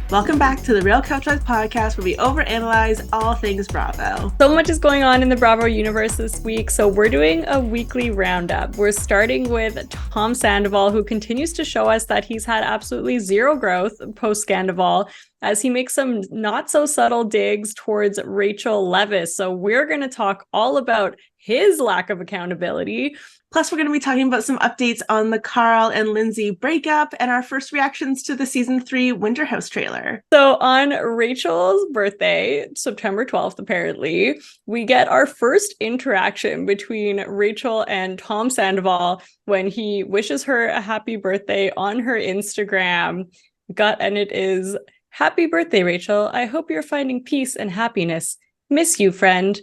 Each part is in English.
Welcome back to the Real Couchwives podcast, where we overanalyze all things Bravo. So much is going on in the Bravo universe this week, so we're doing a weekly roundup. We're starting with Tom Sandoval, who continues to show us that he's had absolutely zero growth post-Scandoval, as he makes some not so subtle digs towards Rachel Leviss. So we're going to talk all about his lack of accountability. Plus, we're going to be talking about some updates on the Carl and Lindsay breakup and our first reactions to the season 3 Winter House trailer. So on Rachel's birthday, September 12th, apparently, we get our first interaction between Rachel and Tom Sandoval when he wishes her a happy birthday on her Instagram. And it is, "Happy birthday, Rachel. I hope you're finding peace and happiness. Miss you, friend."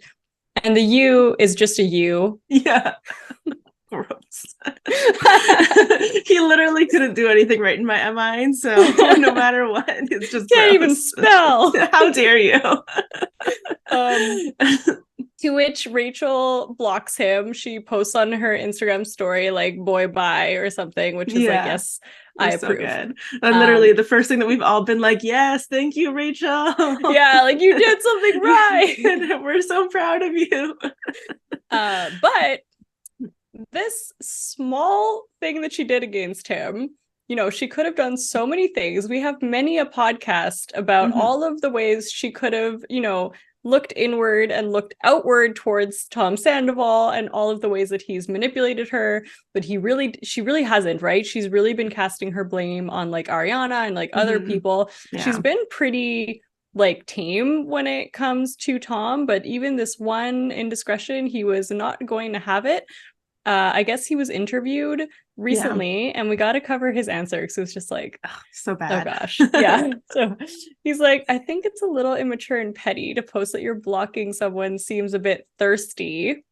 And the "you" is just a "you." Yeah. Gross. He literally couldn't do anything right in my mind, so no matter what, it's just can't gross. even spell. How dare you? To which Rachel blocks him. She posts on her Instagram story like "boy bye" or something, which is like, yes, I approve. So good. And literally the first thing that we've all been like, yes, thank you, Rachel. Yeah, like you did something right. And we're so proud of you. But this small thing that she did against him, she could have done so many things. We have many a podcast about all of the ways she could have, looked inward and looked outward towards Tom Sandoval and all of the ways that he's manipulated her. But she really hasn't, right? She's really been casting her blame on like Ariana and like other people. Yeah. She's been pretty like tame when it comes to Tom, but even this one indiscretion, he was not going to have it. I guess he was interviewed recently, and we got to cover his answer because it was just like, so bad. Oh gosh. Yeah. So he's like, "I think it's a little immature and petty to post that you're blocking someone seems a bit thirsty.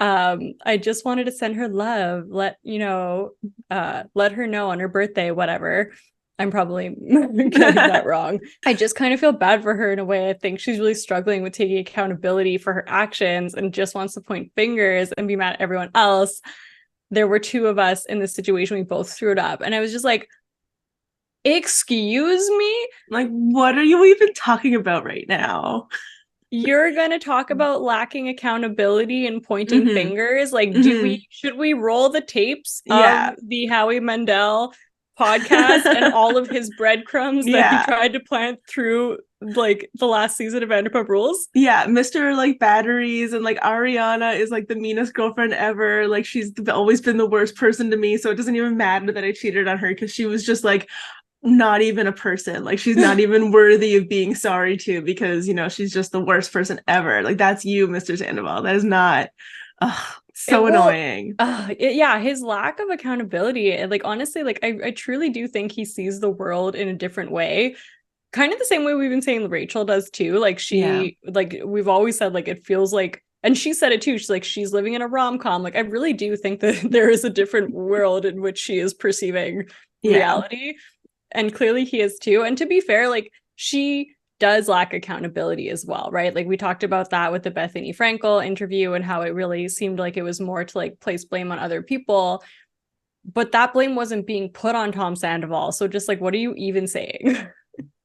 I just wanted to send her love, let her know on her birthday, whatever." I'm probably getting that wrong. I just kind of feel bad for her in a way. I think she's really struggling with taking accountability for her actions and just wants to point fingers and be mad at everyone else. There were two of us in this situation. We both threw it up. And I was just like, excuse me? Like, what are you even talking about right now? You're going to talk about lacking accountability and pointing fingers? Like, should we roll the tapes of the Howie Mandel podcast and all of his breadcrumbs that he tried to plant through like the last season of Vanderpump Rules? Yeah, Mr. like batteries, and like Ariana is like the meanest girlfriend ever. Like, she's always been the worst person to me, so it doesn't even matter that I cheated on her because she was just like not even a person. Like, she's not even worthy of being sorry to, because she's just the worst person ever. Like, that's you, Mr. Sandoval. That is not annoying. His lack of accountability, and like honestly, like I truly do think he sees the world in a different way, kind of the same way we've been saying Rachel does too. Like like we've always said, like it feels like, and she said it too, she's like, she's living in a rom-com. Like I really do think that there is a different world in which she is perceiving reality, and clearly he is too. And to be fair, like she does lack accountability as well, right? Like we talked about that with the Bethany Frankel interview and how it really seemed like it was more to like place blame on other people, but that blame wasn't being put on Tom Sandoval. So just like, what are you even saying?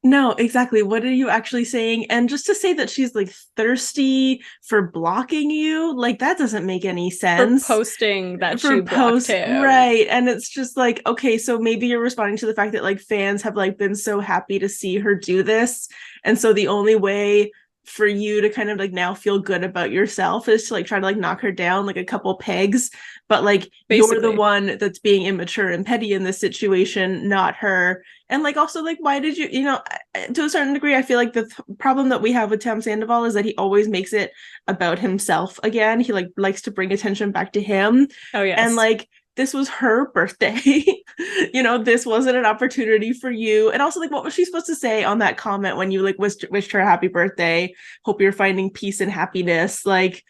No, exactly. What are you actually saying? And just to say that she's like thirsty for blocking you, like that doesn't make any sense. For posting that she blocked him. Right. And it's just like, okay, so maybe you're responding to the fact that like fans have like been so happy to see her do this. And so the only way for you to kind of like now feel good about yourself is to like try to like knock her down like a couple pegs. But like basically, you're the one that's being immature and petty in this situation, not her. And like also like, why did you to a certain degree, I feel like the problem that we have with Tom Sandoval is that he always makes it about himself again. He like likes to bring attention back to him. Oh yes. And like, this was her birthday. This wasn't an opportunity for you. And also, like, what was she supposed to say on that comment when you like wished her a happy birthday? Hope you're finding peace and happiness. Like,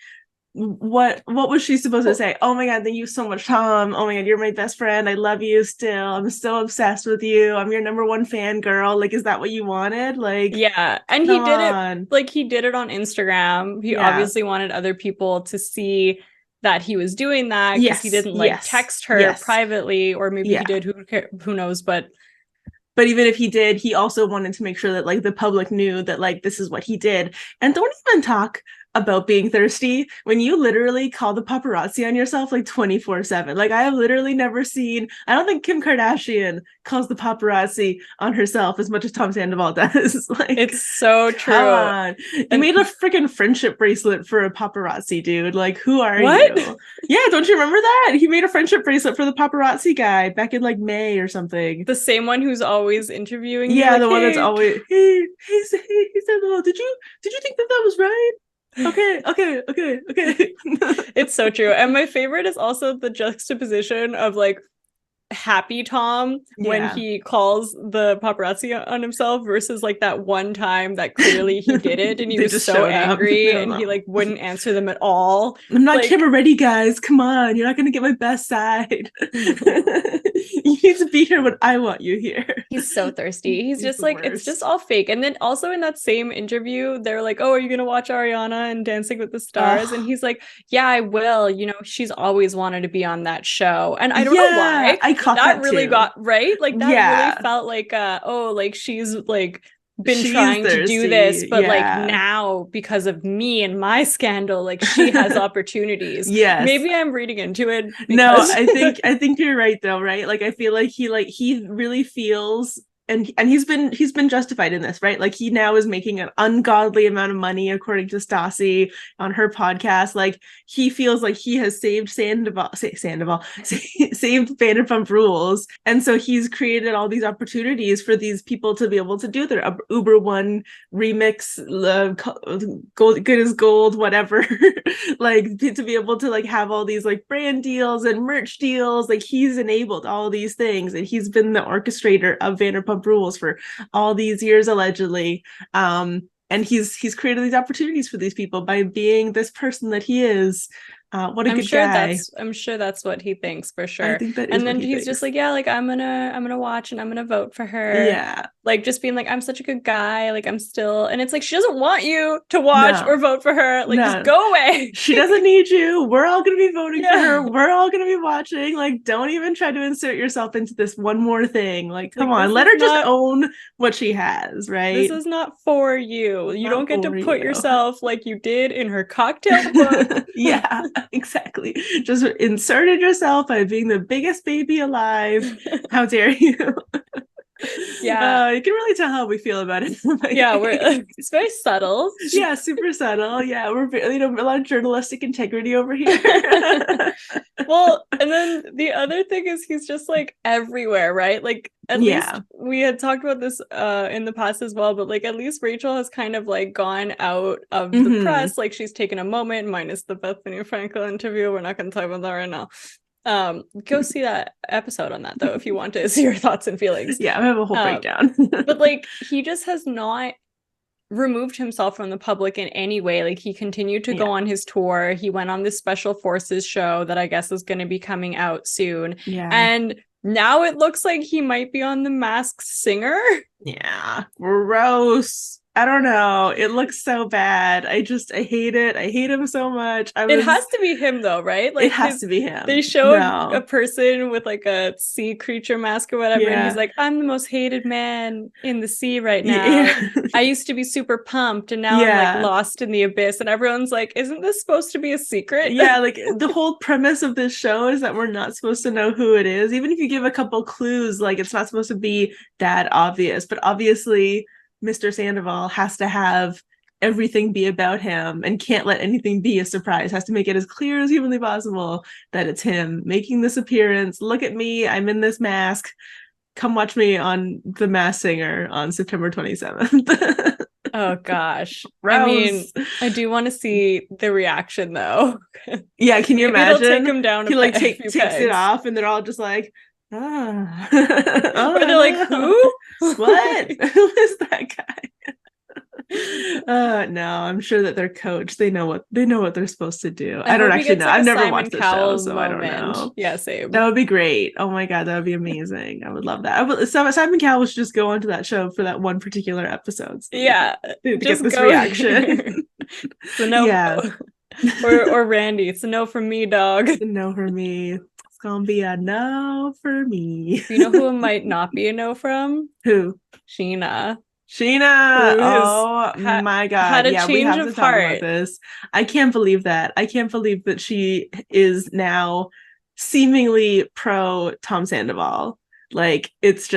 what was she supposed to say? Oh my God, thank you so much, Tom. Oh my God, you're my best friend. I love you still. I'm so obsessed with you. I'm your number one fan girl. Like, is that what you wanted? Like, yeah. And he did it, like he did it on Instagram. He obviously wanted other people to see that he was doing that, because he didn't like text her privately, or maybe he did, who knows. But But even if he did, he also wanted to make sure that like the public knew that like this is what he did. And don't even talk about being thirsty when you literally call the paparazzi on yourself like 24/7. Like I have literally never seen, I don't think Kim Kardashian calls the paparazzi on herself as much as Tom Sandoval does. Like it's so true. On. You made a freaking friendship bracelet for a paparazzi, dude. Like who are what? you? Yeah, don't you remember that? He made a friendship bracelet for the paparazzi guy back in like May or something. The same one who's always interviewing yeah, you, like, the one that's always hey Sandoval, did you think that was right? Okay. It's so true. And my favorite is also the juxtaposition of like happy Tom when he calls the paparazzi on himself versus like that one time that clearly he did it and he was so angry and he like wouldn't answer them at all. I'm not like, camera ready, guys. Come on, you're not gonna get my best side. You need to be here when I want you here. He's so thirsty. He's just like, it's just all fake. And then also in that same interview, they're like, oh, are you gonna watch Ariana and Dancing with the Stars? And he's like, yeah, I will. You know, she's always wanted to be on that show. And I don't know why. I caught that really too. Got right. Like that really felt like like she's like been trying to do this, but like now because of me and my scandal, like she has opportunities. Yes. Maybe I'm reading into it. No, I think you're right though, right? Like I feel like he really feels and he's been justified in this, right? Like he now is making an ungodly amount of money according to Stassi on her podcast. Like he feels like he has saved saved Vanderpump Rules, and so he's created all these opportunities for these people to be able to do their Uber One remix, gold, good as gold, whatever. Like to be able to like have all these like brand deals and merch deals. Like he's enabled all these things, and he's been the orchestrator of Vanderpump Rules for all these years allegedly, and he's created these opportunities for these people by being this person that he is. What a good guy. I'm sure that's what he thinks for sure. I think that is and then what he he's thinks. Just like, yeah, like I'm gonna watch and I'm gonna vote for her. Yeah, like just being like, I'm such a good guy, like I'm still, and it's like she doesn't want you to watch or vote for her. Like just go away. She doesn't need you. We're all gonna be voting for her. We're all gonna be watching. Like don't even try to insert yourself into this one more thing. Like come on, let her just own what she has, right? This is not for you. You don't get to put yourself like you did in her cocktail book. Yeah, exactly. Just inserted yourself by being the biggest baby alive. How dare you? Yeah, you can really tell how we feel about it. Yeah, it's very subtle. Yeah, super subtle. Yeah, we're a lot of journalistic integrity over here. Well, and then the other thing is he's just like everywhere, right? Like at least we had talked about this in the past as well, but like at least Rachel has kind of like gone out of the press. Like she's taken a moment, minus the Bethany Frankel interview. We're not going to talk about that right now. Go see that episode on that though if you want to see your thoughts and feelings. I have a whole breakdown. But like he just has not removed himself from the public in any way. Like he continued to go on his tour. He went on this Special Forces show that I guess is going to be coming out soon. And now it looks like he might be on The Masked Singer. Yeah, gross. I don't know. It looks so bad. I hate it. I hate him so much. It has to be him though, right? Like it has to be him. They showed a person with like a sea creature mask or whatever, and he's like, I'm the most hated man in the sea right now. I used to be super pumped, and now I'm like lost in the abyss. And everyone's like, isn't this supposed to be a secret? Like the whole premise of this show is that we're not supposed to know who it is. Even if you give a couple clues, like it's not supposed to be that obvious. But obviously Mr. Sandoval has to have everything be about him and can't let anything be a surprise. Has to make it as clear as humanly possible that it's him making this appearance. Look at me, I'm in this mask. Come watch me on The Masked Singer on September 27th. Oh gosh. I mean, I do want to see the reaction though. Yeah, can you imagine? It'll take him down. He like takes it off and they're all just like, or they're like, who? What? Who is that guy? No, I'm sure that their coach, they know what they're supposed to do. I don't actually know. I've never watched the show, so I don't know. Yeah, same. That would be great. Oh my god, that would be amazing. I would love that. Simon Cowell should just go onto that show for that one particular episode. Yeah, to get this reaction. So no, or Randy. It's a no from me, dog. It's a no for me. gonna be a no for me. You know who it might not be a no from? Who? Scheana. Scheana. Who has Oh my had God. a Yeah, we change have to of talk about heart. this. I can't believe that. I can't believe that she is now seemingly pro Tom Sandoval. Like, it's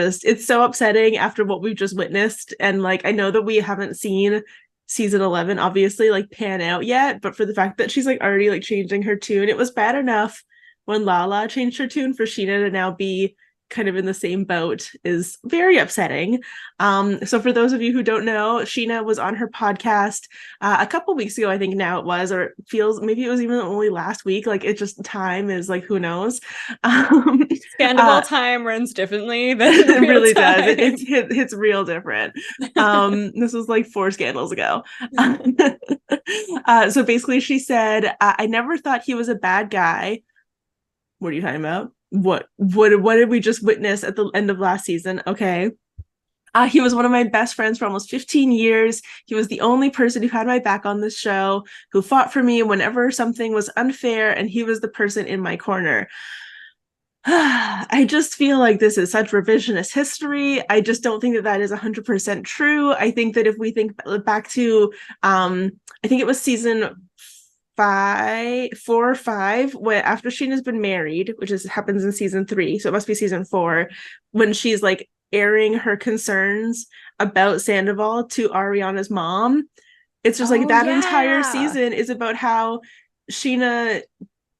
so upsetting after what we've just witnessed. And like, I know that we haven't seen season 11, obviously, like pan out yet, but for the fact that she's like already like changing her tune, it was bad enough when Lala changed her tune. For Scheana to now be kind of in the same boat is very upsetting. So for those of you who don't know, Scheana was on her podcast a couple weeks ago, I think now it was, or it feels maybe it was even only last week. Like, it just, time is like, who knows. Scandoval time runs differently than it real really time. does. It's real different. This was like 4 scandals ago. So basically she said, I never thought he was a bad guy. What are you talking about? What did we just witness at the end of last season? Okay. He was one of my best friends for almost 15 years. He was the only person who had my back on this show, who fought for me whenever something was unfair, and he was the person in my corner. I just feel like this is such revisionist history. I just don't think that is 100% true. I think that if we think back to, I think it was season 4 or 5, when after Scheana's been married, which happens in season 3, so it must be season 4, when she's like airing her concerns about Sandoval to Ariana's mom. It's just like that entire season is about how Scheana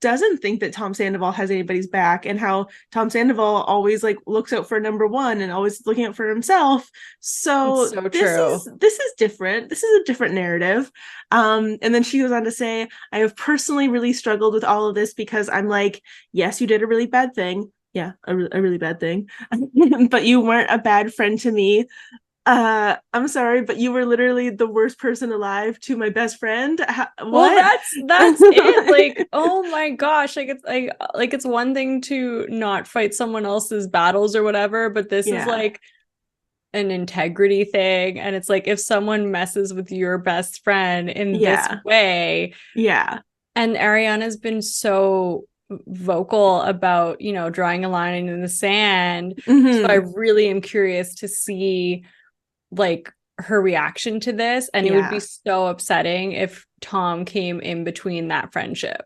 doesn't think that Tom Sandoval has anybody's back, and how Tom Sandoval always like looks out for number one and always looking out for himself. So this is different. This is a different narrative. And then she goes on to say, I have personally really struggled with all of this because I'm like, yes, you did a really bad thing. Yeah, a really bad thing. But you weren't a bad friend to me. I'm sorry, but you were literally the worst person alive to my best friend. What? Well, that's it. Like, oh my gosh, like it's one thing to not fight someone else's battles or whatever, but this is like an integrity thing, and it's like if someone messes with your best friend in this way, and Ariana's been so vocal about, you know, drawing a line in the sand. So I really am curious to see like her reaction to this, and it would be so upsetting if Tom came in between that friendship.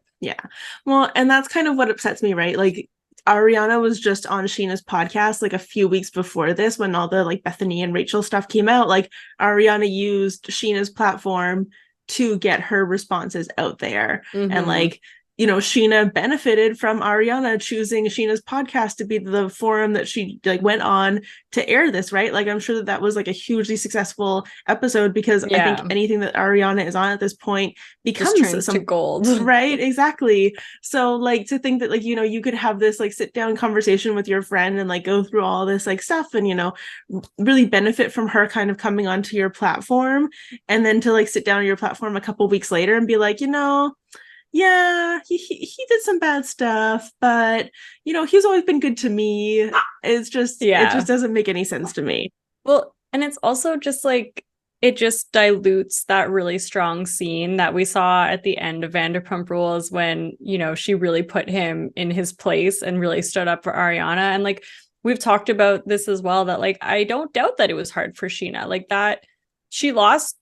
Well, and that's kind of what upsets me, right? Like, Ariana was just on Scheana's podcast like a few weeks before this, when all the like Bethany and Rachel stuff came out. Like, Ariana used Scheana's platform to get her responses out there. And like, you know, Scheana benefited from Ariana choosing Scheana's podcast to be the forum that she like went on to air this, right? Like, I'm sure that was like a hugely successful episode, because I think anything that Ariana is on at this point becomes to gold. Right, exactly. So like, to think that like, you know, you could have this like sit down conversation with your friend and like go through all this like stuff, and, you know, really benefit from her kind of coming onto your platform, and then to like sit down on your platform a couple weeks later and be like, you know, yeah, he did some bad stuff, but, you know, he's always been good to me. It's just, it just doesn't make any sense to me. Well, and it's also just like, it just dilutes that really strong scene that we saw at the end of Vanderpump Rules, when, you know, she really put him in his place and really stood up for Ariana. And like, we've talked about this as well, that like, I don't doubt that it was hard for Scheana, like that she lost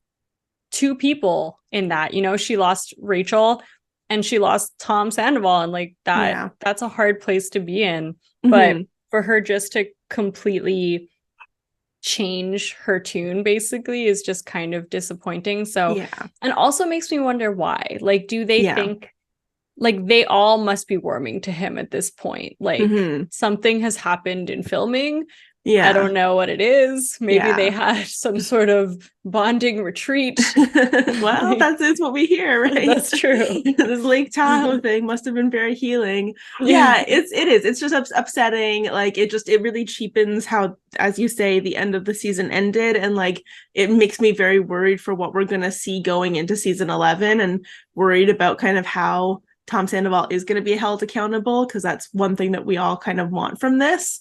2 people in that, you know, she lost Rachel and she lost Tom Sandoval, and like that, that's a hard place to be in. But for her just to completely change her tune basically is just kind of disappointing. So and also makes me wonder why. Like, do they think like they all must be warming to him at this point? Like something has happened in filming. I don't know what it is. Maybe they had some sort of bonding retreat. Well, that's what we hear, right? That's true. This Lake Tahoe thing must have been very healing. It's just upsetting. Like, it really cheapens how, as you say, the end of the season ended, and like, it makes me very worried for what we're gonna see going into season 11, and worried about kind of how Tom Sandoval is going to be held accountable, because that's one thing that we all kind of want from this.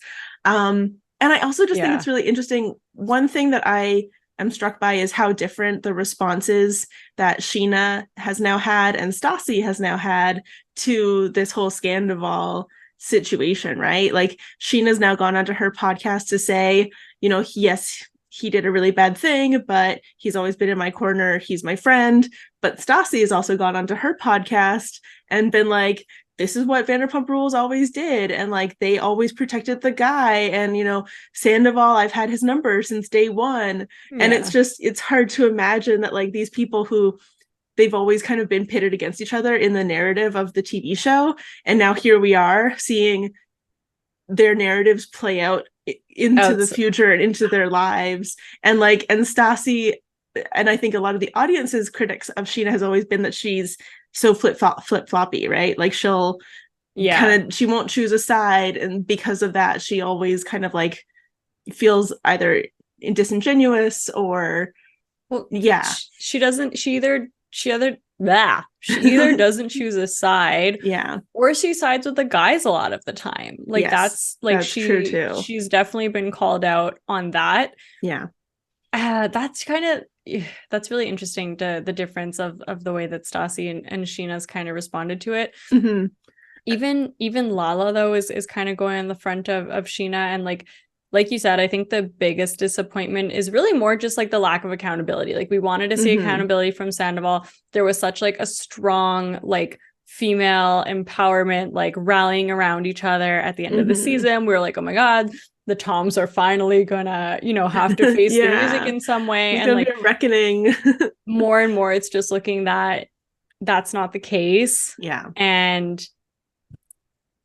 And I also just think it's really interesting. One thing that I am struck by is how different the responses that Scheana has now had and Stassi has now had to this whole Scandoval situation, right? Like Scheana's now gone onto her podcast to say, you know, yes, he did a really bad thing, but he's always been in my corner. He's my friend. But Stassi has also gone onto her podcast and been like, this is what Vanderpump Rules always did. And like, they always protected the guy. And, you know, Sandoval, I've had his number since day one. Yeah. And it's hard to imagine that like these people who they've always kind of been pitted against each other in the narrative of the TV show. And now here we are seeing their narratives play out into the future and into their lives. And like, and Stassi, and I think a lot of the audience's critics of Scheana has always been that she's so flip-floppy, right? Like she'll she won't choose a side. And because of that, she always kind of like feels either disingenuous or she either doesn't choose a side, or she sides with the guys a lot of the time. Like that's true too. She's definitely been called out on that. That's really interesting, the difference of the way that Stassi and Scheana's kind of responded to it. Even Lala though is kind of going on the front of Scheana, and like you said, I think the biggest disappointment is really more just like the lack of accountability. Like we wanted to see accountability from Sandoval. There was such like a strong like female empowerment, like rallying around each other at the end of the season. We were like, oh my God, the Toms are finally gonna, you know, have to face their music in some way. It's and like a reckoning. More and more it's just looking that that's not the case. And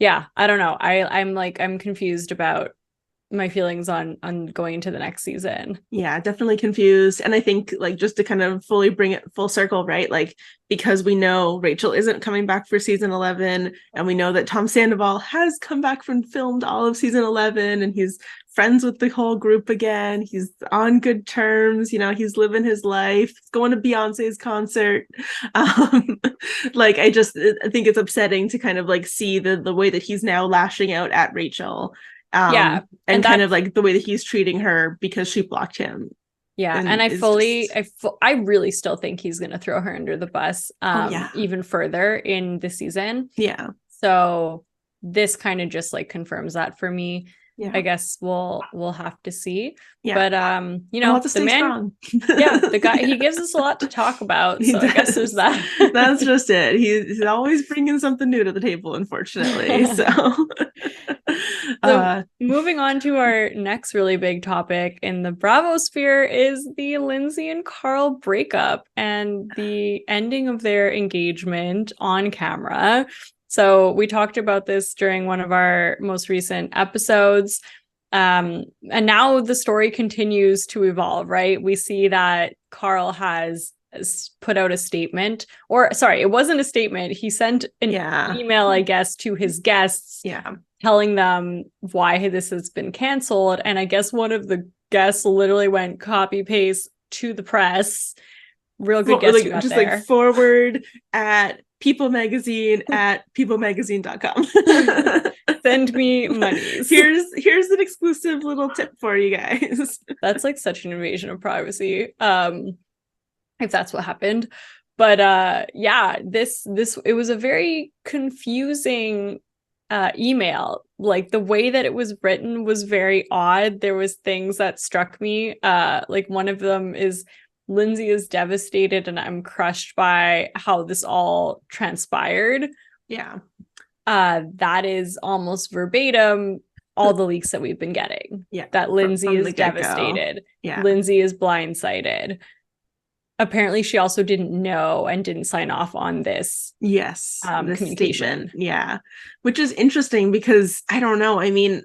I don't know. I'm confused about my feelings on going into the next season. Definitely confused. And I think like just to kind of fully bring it full circle, right? Like because we know Rachel isn't coming back for season 11, and we know that Tom Sandoval has come back from filmed all of season 11, and he's friends with the whole group again. He's on good terms, you know, he's living his life, going to Beyonce's concert. Like I think it's upsetting to kind of like see the way that he's now lashing out at Rachel. And kind of like the way that he's treating her because she blocked him. And I really still think he's going to throw her under the bus even further in the season. So this kind of just like confirms that for me. I guess we'll have to see. But you know, the man the guy, he gives us a lot to talk about, so I guess there's that. That's just it. He's always bringing something new to the table, unfortunately. So moving on to our next really big topic in the Bravo sphere is the Lindsay and Carl breakup and the ending of their engagement on camera. So we talked about this during one of our most recent episodes. And now the story continues to evolve, right? We see that Carl has put out a statement, or sorry, it wasn't a statement. He sent an email, I guess, to his guests, telling them why this has been canceled. And I guess one of the guests literally went copy paste to the press. Real good guess, like, just there. Like forward at People Magazine at peoplemagazine.com. Send me monies. Here's an exclusive little tip for you guys. That's like such an invasion of privacy. If that's what happened. But this it was a very confusing email. Like the way that it was written was very odd. There was things that struck me. Like one of them is, Lindsay is devastated and I'm crushed by how this all transpired. That is almost verbatim all the leaks that we've been getting. That Lindsay is devastated. Lindsay is blindsided. Apparently she also didn't know and didn't sign off on this this communication statement. Which is interesting because I don't know, I mean,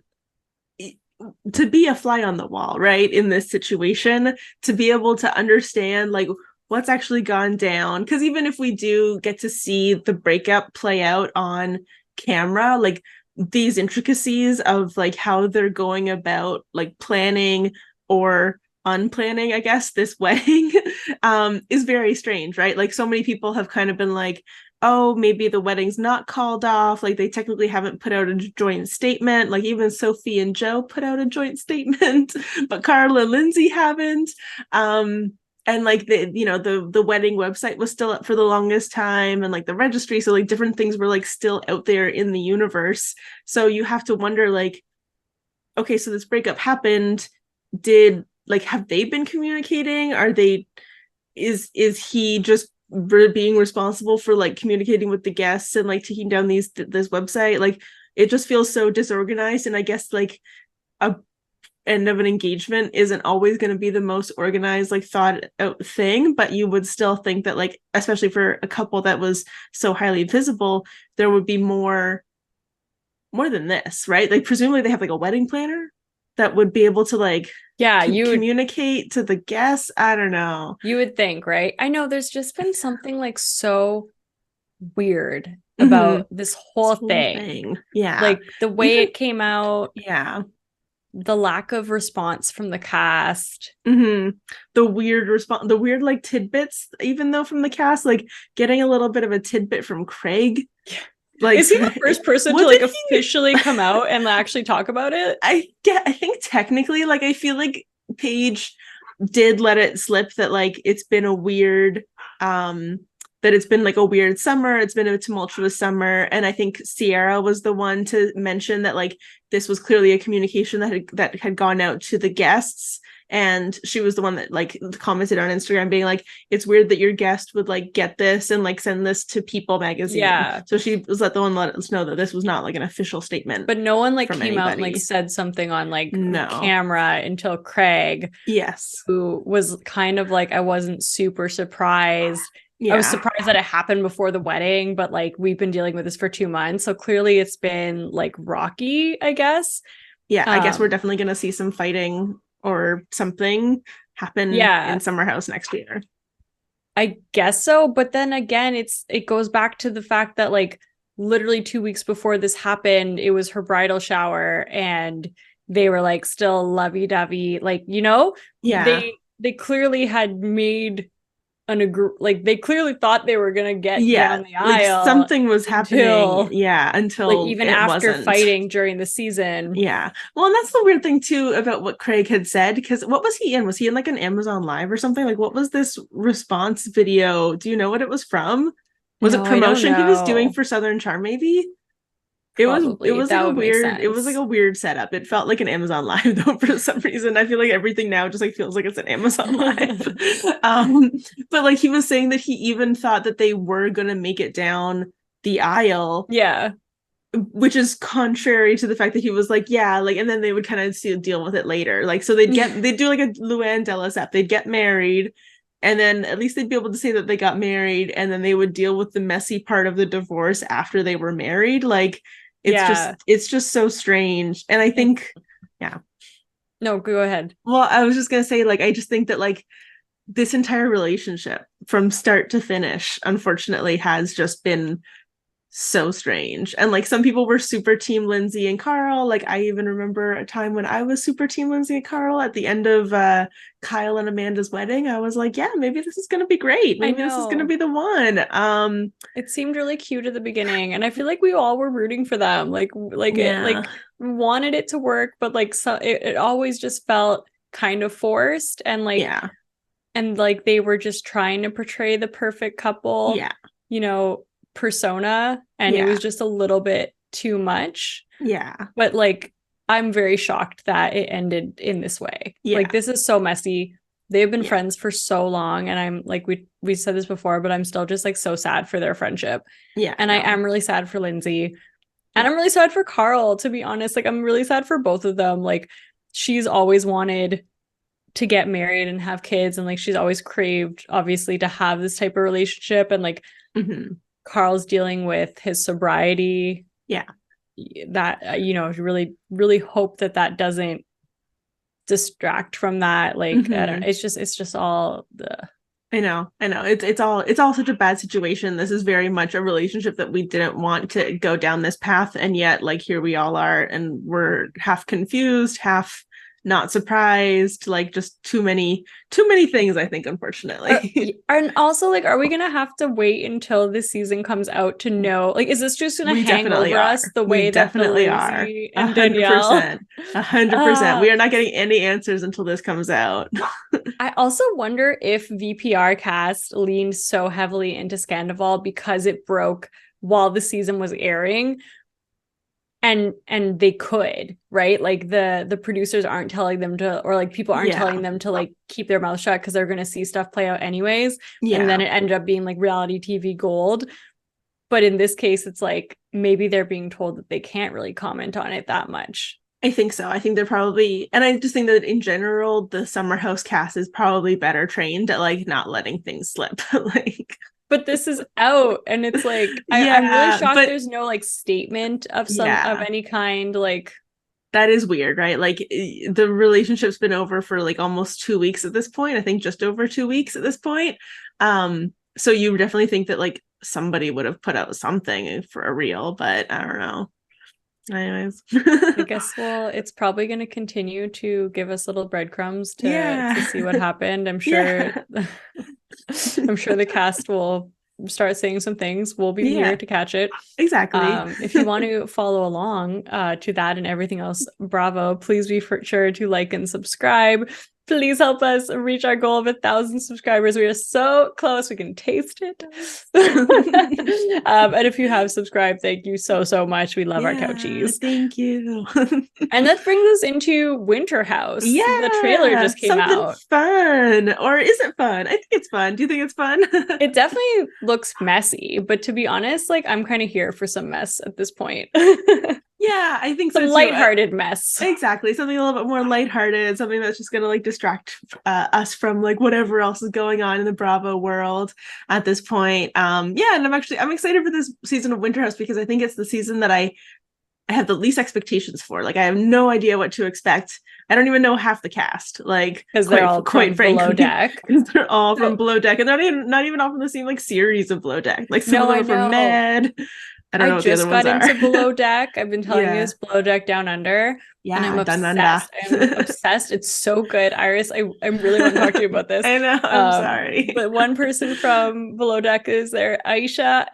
to be a fly on the wall, right, in this situation, to be able to understand like what's actually gone down, because even if we do get to see the breakup play out on camera, like these intricacies of like how they're going about like planning or unplanning, I guess, this wedding is very strange, right? Like so many people have kind of been like, oh, maybe the wedding's not called off. Like they technically haven't put out a joint statement. Like even Sophie and Joe put out a joint statement, but Carl and Lindsay haven't. and like the wedding website was still up for the longest time, and like the registry, so like different things were like still out there in the universe. So you have to wonder, like, okay, so this breakup happened, did like have they been communicating? Are they is he just being responsible for like communicating with the guests and like taking down this website? Like, it just feels so disorganized. And I guess like a end of an engagement isn't always going to be the most organized, like thought out thing, but you would still think that, like, especially for a couple that was so highly visible, there would be more than this, right? Like, presumably they have like a wedding planner that would be able to like communicate to the guests. I don't know. You would think, right? I know there's just been something like so weird about this whole thing. Yeah. Like the way it came out. Yeah. The lack of response from the cast. The weird response, the weird like tidbits, even though from the cast, like getting a little bit of a tidbit from Craig. Yeah. Like, is he the first person to like officially come out and actually talk about it? I think technically, like, I feel like Paige did let it slip that like it's been a weird that it's been like a weird summer, it's been a tumultuous summer, and I think Sierra was the one to mention that like this was clearly a communication that had gone out to the guests. And she was the one that like commented on Instagram being like, it's weird that your guest would like get this and like send this to People magazine. Yeah. So she was the one let us know that this was not like an official statement. But no one like came out and like said something on like camera until Craig. Yes. Who was kind of like, I wasn't super surprised. Yeah. I was surprised that it happened before the wedding, but like we've been dealing with this for 2 months. So clearly it's been like rocky, I guess. Yeah, I guess we're definitely going to see some fighting or something happen in Summer House next year. I guess so. But then again, it goes back to the fact that like literally 2 weeks before this happened, it was her bridal shower and they were like still lovey-dovey. Like, you know, they clearly had made like they clearly thought they were gonna get down the aisle. Like something was happening. Until like even after fighting during the season. Yeah. Well, and that's the weird thing too about what Craig had said, because what was he in? Was he in like an Amazon Live or something? Like, what was this response video? Do you know what it was from? Was it promotion he was doing for Southern Charm, maybe? Probably. It was like a weird, it was like a weird setup. It felt like an Amazon Live though for some reason. I feel like everything now just like feels like it's an Amazon Live. But like he was saying that he even thought that they were gonna make it down the aisle. Yeah. Which is contrary to the fact that he was like, yeah, like, and then they would kind of deal with it later. Like, so they'd do like a Luann de Lesseps, they'd get married, and then at least they'd be able to say that they got married, and then they would deal with the messy part of the divorce after they were married. Like, it's just so strange. And I think, no, go ahead. Well, I was just gonna say, like, I just think that like this entire relationship from start to finish, unfortunately, has just been so strange. And like some people were super team Lindsay and Carl. Like I even remember a time when I was super team Lindsay and Carl at the end of Kyle and Amanda's wedding. I was like, yeah, maybe this is gonna be great. Maybe this is gonna be the one. It seemed really cute at the beginning, and I feel like we all were rooting for them. Like it wanted it to work, but like so it always just felt kind of forced, and like and like they were just trying to portray the perfect couple. You know, persona, and it was just a little bit too much. But like I'm very shocked that it ended in this way. Like this is so messy. They've been friends for so long, and I'm like, we said this before, but I'm still just like so sad for their friendship. And I am really sad for Lindsay, and I'm really sad for Carl, to be honest. Like I'm really sad for both of them. Like she's always wanted to get married and have kids, and like she's always craved obviously to have this type of relationship, and like Carl's dealing with his sobriety. That you know, really, really hope that doesn't distract from that. Like I don't know, it's just all the I know it's all such a bad situation. This is very much a relationship that we didn't want to go down this path, and yet like here we all are, and we're half confused, half not surprised, like just too many things, I think, unfortunately. And also, like, are we gonna have to wait until the season comes out to know? Like, is this just gonna We hang definitely over are. us the We way that the definitely are. Lindsay and Danielle? 100%. We are not getting any answers until this comes out. I also wonder if VPR cast leaned so heavily into Scandoval because it broke while the season was airing. And they could, right? Like the producers aren't telling them to, or like people aren't telling them to like keep their mouth shut because they're going to see stuff play out anyways. And then it ended up being like reality TV gold. But in this case, it's like maybe they're being told that they can't really comment on it that much. I think so. I think they're probably, and I just think that in general, the Summer House cast is probably better trained at like not letting things slip. Like, but this is out, and it's like I'm really shocked there's no like statement of of any kind. Like, that is weird, right? Like the relationship's been over for like almost 2 weeks at this point. I think just over 2 weeks at this point. So you definitely think that like somebody would have put out something for a reel, but I don't know. Anyways, I guess it's probably going to continue to give us little breadcrumbs to see what happened. I'm sure I'm sure the cast will start saying some things. We'll be here to catch it. Exactly. If you want to follow along to that and everything else, bravo, please be sure to like and subscribe. Please help us reach our goal of 1,000 subscribers. We are so close. We can taste it. And if you have subscribed, thank you so much. We love our couchies. Thank you. And that brings us into Winter House. Yeah, the trailer just came out. Fun, or is it fun? I think it's fun. Do you think it's fun? It definitely looks messy, but to be honest, like I'm kind of here for some mess at this point. Yeah, I think some lighthearted mess. Exactly. Something a little bit more lighthearted, something that's just going to like distract us from like whatever else is going on in the Bravo world at this point. And I'm excited for this season of Winter House because I think it's the season that I have the least expectations for. Like I have no idea what to expect. I don't even know half the cast, like because they're all quite frankly Below Deck. Because they're all from Below Deck, and they're not even all from the same like series of Below Deck. Like some of them are from Med. I just got into Below Deck. I've been telling you this, Below Deck Down Under. Yeah, and I'm obsessed. I'm obsessed. It's so good, Iris. I really want to talk to you about this. I know. I'm sorry. But one person from Below Deck is there, Aisha.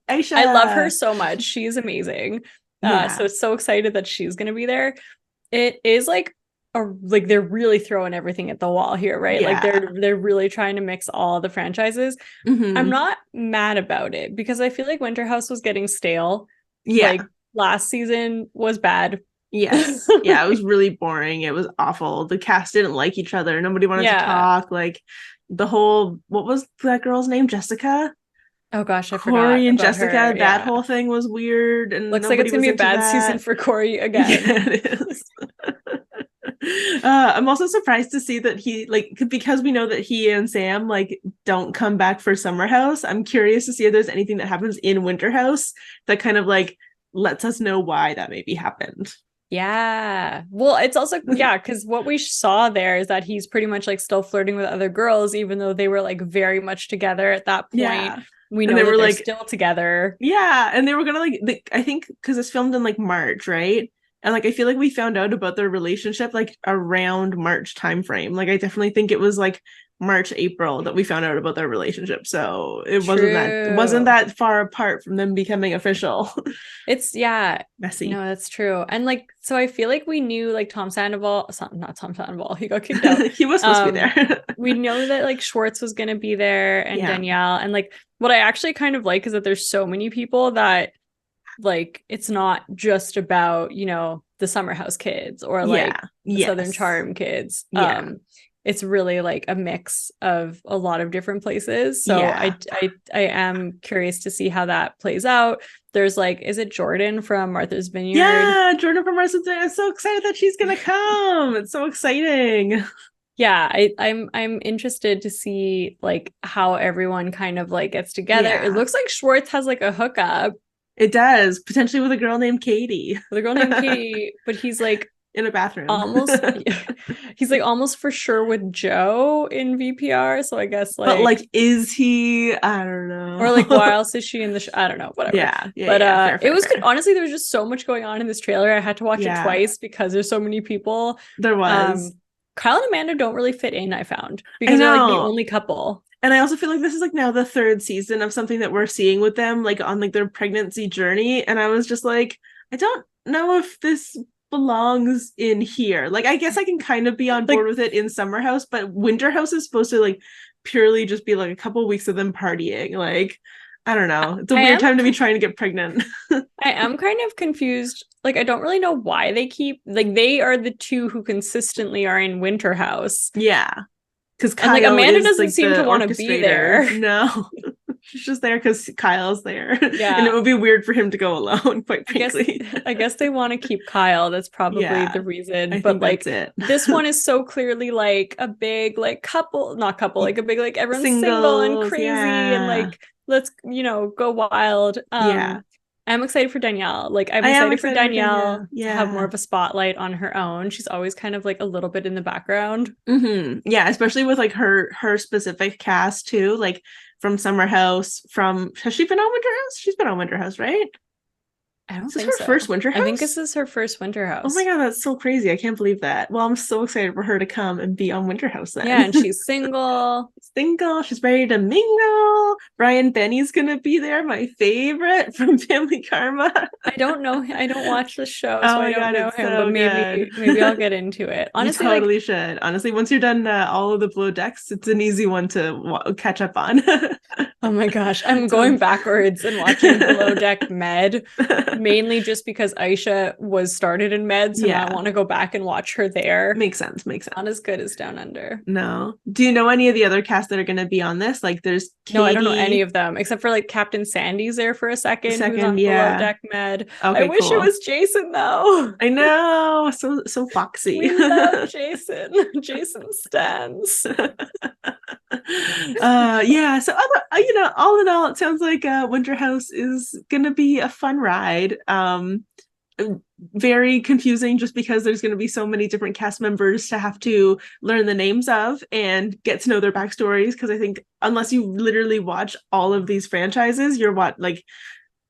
I love her so much. She's amazing. So it's so excited that she's going to be there. It is like they're really throwing everything at the wall here, right? Like they're really trying to mix all the franchises. Mm-hmm. I'm not mad about it because I feel like Winter House was getting stale. Like last season was bad. Yes. Yeah, it was really boring. It was awful. The cast didn't like each other. Nobody wanted to talk. Like the whole, what was that girl's name? Jessica? Oh gosh, I forgot. Corey and Jessica, that whole thing was weird. And looks like it's gonna be a bad season for Corey again. Yeah, it is. I'm also surprised to see that he because we know that he and Sam like don't come back for Summer House. I'm curious to see if there's anything that happens in Winter House that kind of like lets us know why that maybe happened. Yeah. Well, it's also because what we saw there is that he's pretty much like still flirting with other girls, even though they were like very much together at that point. Yeah. We know they're like still together. Yeah, and they were gonna I think because it's filmed in like March, right? And like I feel like we found out about their relationship like around March timeframe. Like I definitely think it was like March, April that we found out about their relationship. So it wasn't that far apart from them becoming official. It's messy. No, that's true. And like so I feel like we knew like Tom Sandoval, not Tom Sandoval, he got kicked out. He was supposed to be there. We know that like Schwartz was gonna be there and Danielle. And like what I actually kind of like is that there's so many people that like it's not just about, you know, the Summer House kids or like the Southern Charm kids. It's really like a mix of a lot of different places. So I am curious to see how that plays out. There's like, is it Jordan from Martha's Vineyard? Yeah, Jordan from Martha's Vineyard. I'm so excited that she's gonna come. It's so exciting. Yeah, I'm interested to see like how everyone kind of like gets together. It looks like Schwartz has like a hookup. It does, potentially with a girl named Katie. But he's like in a bathroom. Almost he's like almost for sure with Joe in VPR, so I guess but like is he? I don't know. Or like why else is she in the I don't know, whatever. Yeah, but fair, it was fair. Good. Honestly, there was just so much going on in this trailer. I had to watch it twice because there's so many people. There was. Kyle and Amanda don't really fit in, I found, because they're like the only couple. And I also feel like this is like now the third season of something that we're seeing with them, like on like their pregnancy journey. And I was just like, I don't know if this belongs in here. Like, I guess I can kind of be on board with it in Summer House, but Winter House is supposed to like purely just be like a couple weeks of them partying. Like, I don't know. It's a weird time to be trying to get pregnant. I am kind of confused. Like, I don't really know why they keep, like, they are the two who consistently are in Winter House. Yeah. Because like Amanda doesn't seem to want to be there. No. She's just there because Kyle's there. Yeah. And it would be weird for him to go alone, quite frankly. I guess they want to keep Kyle. That's probably the reason. But like this one is so clearly like a big like couple, not couple, like a big like everyone's single and crazy and like let's, you know, go wild. I'm excited for Danielle. Like I'm excited for Danielle to have more of a spotlight on her own. She's always kind of like a little bit in the background. Yeah, especially with like her specific cast too. Like from Summer House, has she been on Winter House? She's been on Winter House, right? I don't think so. Her first Winter House? I think this is her first Winter House. Oh my god, that's so crazy. I can't believe that. Well, I'm so excited for her to come and be on Winter House then. Yeah, and she's single. She's ready to mingle. Brian Benny's gonna be there, my favorite from Family Karma. I don't know. I don't watch the show, so I don't know him, but maybe I'll get into it. Honestly, you totally should. Honestly, once you're done all of the Below Decks, it's an easy one to catch up on. Oh my gosh, I'm going backwards and watching Below Deck Med, mainly just because Aisha was started in Med, so I want to go back and watch her there. Makes sense. Not as good as Down Under. No. Do you know any of the other cast that are going to be on this? Like, there's Katie. No, I don't know any of them except for like Captain Sandy's there for a second. Who's on Below Deck Med. Okay, I wish it was Jason though. I know, so foxy. We love Jason. Jason stands. So you know, all in all, it sounds like Winter House is gonna be a fun ride. Very confusing just because there's going to be so many different cast members to have to learn the names of and get to know their backstories, because I think unless you literally watch all of these franchises,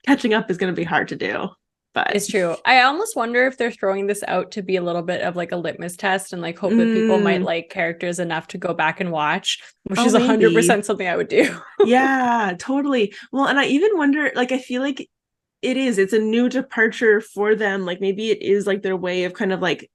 catching up is going to be hard to do. But it's true. I almost wonder if they're throwing this out to be a little bit of like a litmus test and like hope that people might like characters enough to go back and watch, which is 100% something I would do. Yeah, totally. Well, and I even wonder, like, I feel like it's a new departure for them. Like maybe it is like their way of kind of like,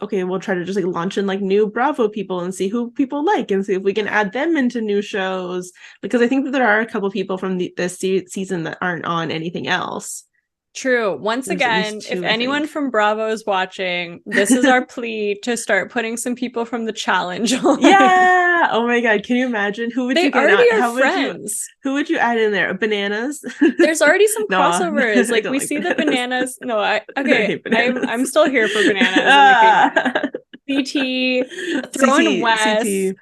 okay, we'll try to just like launch in like new Bravo people and see who people like and see if we can add them into new shows. Because I think that there are a couple people from this season that aren't on anything else. True. Once again, if anyone from Bravo is watching, this is our plea to start putting some people from the challenge on. Yeah. Oh my god. Can you imagine? Who would you get already are friends. Who would you add in there? Bananas? There's already some crossovers. Like we see the bananas. No, I'm still here for bananas. CT, throw in Wes. CT.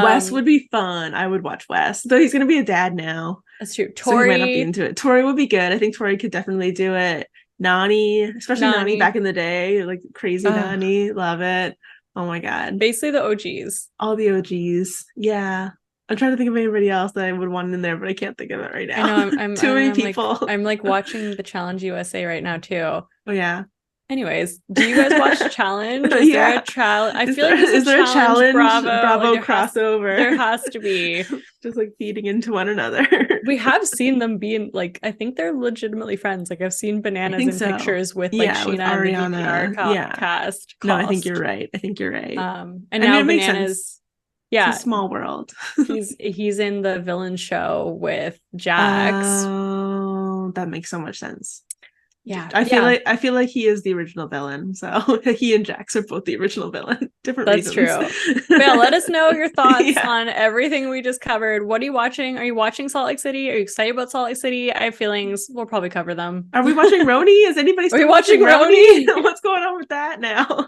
Wes would be fun. I would watch Wes, though he's gonna be a dad now. That's true. Tori, so he might not be into it. Tori would be good. I think Tori could definitely do it. Nani, especially Nani back in the day, like crazy Nani, love it. Oh my god, basically the OGs, all the OGs. Yeah, I'm trying to think of anybody else that I would want in there, but I can't think of it right now. I know I'm too many people. I'm like watching the Challenge USA right now too. Oh yeah. Anyways, do you guys watch Challenge? Is there a challenge? I feel like is there a challenge Bravo like crossover? There has to be. Just like feeding into one another. We have seen them being like, I think they're legitimately friends. Like I've seen bananas in pictures with like Scheana with Ariana and the cast. No, I think you're right. And now bananas. Yeah, it's a small world. he's in the villain show with Jax. Oh, that makes so much sense. Yeah, I feel like he is the original villain. So he and Jax are both the original villain. Different reasons. That's true. Bill, let us know your thoughts on everything we just covered. What are you watching? Are you watching Salt Lake City? Are you excited about Salt Lake City? I have feelings. We'll probably cover them. Are we watching Roni? Is anybody still watching Roni? What's going on with that now?